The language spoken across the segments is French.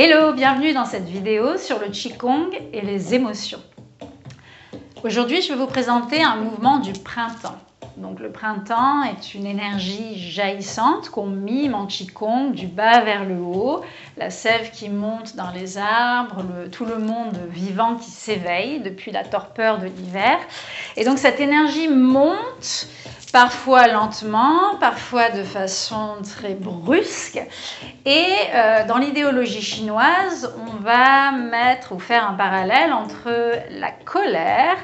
Hello, bienvenue dans cette vidéo sur le Qigong et les émotions. Aujourd'hui, je vais vous présenter un mouvement du printemps. Donc le printemps est une énergie jaillissante qu'on mime en Qigong du bas vers le haut, la sève qui monte dans les arbres, tout le monde vivant qui s'éveille depuis la torpeur de l'hiver. Et donc cette énergie monte, parfois lentement, parfois de façon très brusque. Et dans l'idéologie chinoise, on va mettre ou faire un parallèle entre la colère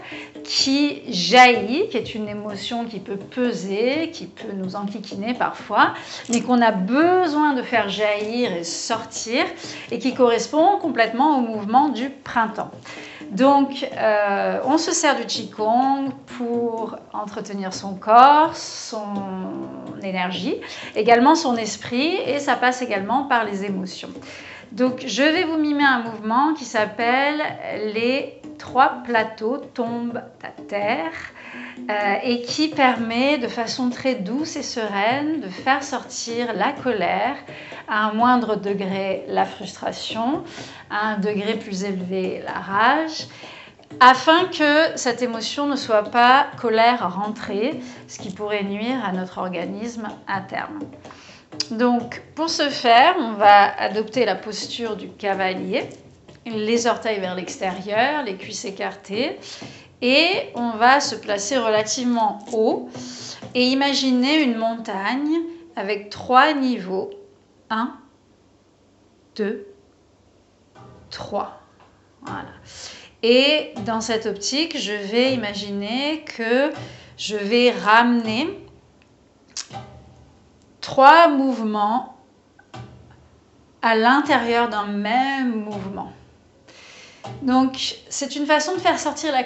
qui jaillit, qui est une émotion qui peut peser, qui peut nous enquiquiner parfois, mais qu'on a besoin de faire jaillir et sortir, et qui correspond complètement au mouvement du printemps. Donc, on se sert du Qigong pour entretenir son corps, son énergie, également son esprit, et ça passe également par les émotions. Donc, je vais vous mimer un mouvement qui s'appelle les 3 plateaux tombent à terre et qui permet de façon très douce et sereine de faire sortir la colère, à un moindre degré la frustration, à un degré plus élevé la rage, afin que cette émotion ne soit pas colère rentrée, ce qui pourrait nuire à notre organisme à terme. Donc pour ce faire, on va adopter la posture du cavalier, les orteils vers l'extérieur, les cuisses écartées, et on va se placer relativement haut et imaginer une montagne avec 3 niveaux. 1, 2, 3. Voilà. Et dans cette optique, je vais imaginer que je vais ramener 3 mouvements à l'intérieur d'un même mouvement. Donc, c'est une façon de faire sortir la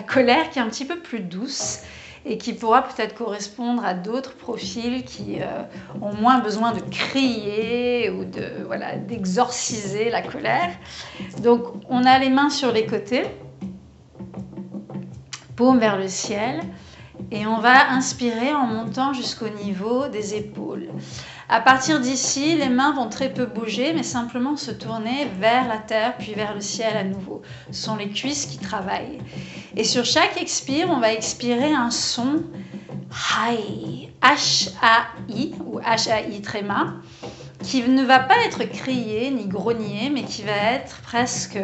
colère qui est un petit peu plus douce et qui pourra peut-être correspondre à d'autres profils qui ont moins besoin de crier ou d'exorciser la colère. Donc, on a les mains sur les côtés, paume vers le ciel, et on va inspirer en montant jusqu'au niveau des épaules. À partir d'ici, les mains vont très peu bouger, mais simplement se tourner vers la terre, puis vers le ciel à nouveau. Ce sont les cuisses qui travaillent. Et sur chaque expire, on va expirer un son Hai, H-A-I ou H-A-I tréma, qui ne va pas être crié ni grogné, mais qui va être presque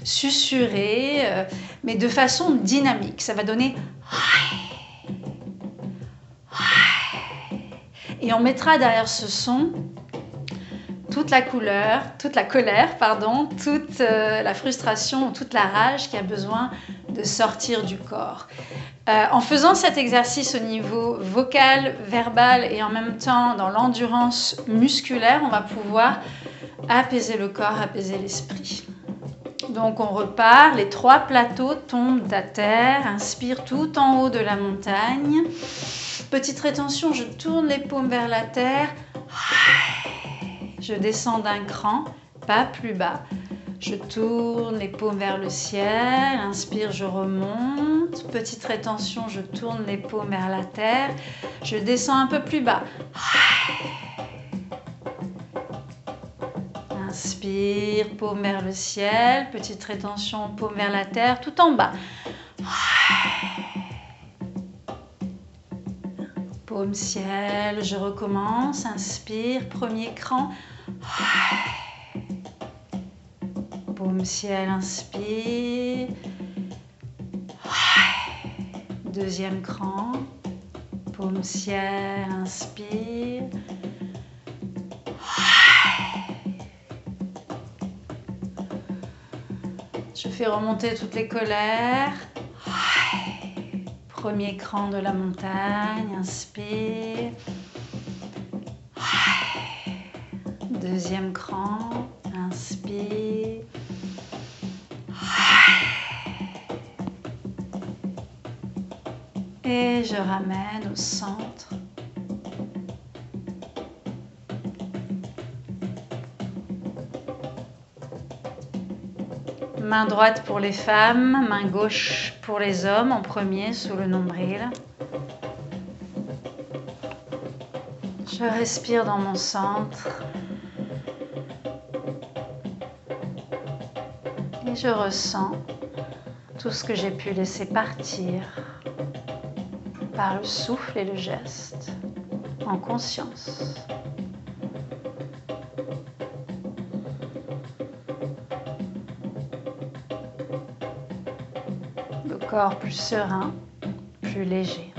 susurré, mais de façon dynamique. Ça va donner Hai. Et on mettra derrière ce son toute la colère, toute la frustration, toute la rage qui a besoin de sortir du corps. En faisant cet exercice au niveau vocal, verbal et en même temps dans l'endurance musculaire, on va pouvoir apaiser le corps, apaiser l'esprit. Donc on repart, les 3 plateaux tombent à terre, inspire tout en haut de la montagne. Petite rétention, je tourne les paumes vers la terre. Je descends d'un cran, pas plus bas. Je tourne les paumes vers le ciel. Inspire, je remonte. Petite rétention, je tourne les paumes vers la terre. Je descends un peu plus bas. Inspire, paume vers le ciel. Petite rétention, paume vers la terre, tout en bas. Paume ciel, je recommence, inspire, premier cran. Paume ciel, inspire. Deuxième cran. Paume ciel, inspire. Je fais remonter toutes les colères. Premier cran de la montagne, inspire. Deuxième cran, inspire. Et je ramène au centre. Main droite pour les femmes, main gauche pour les hommes en premier sous le nombril. Je respire dans mon centre. et je ressens tout ce que j'ai pu laisser partir par le souffle et le geste, en conscience. Le corps plus serein, plus léger.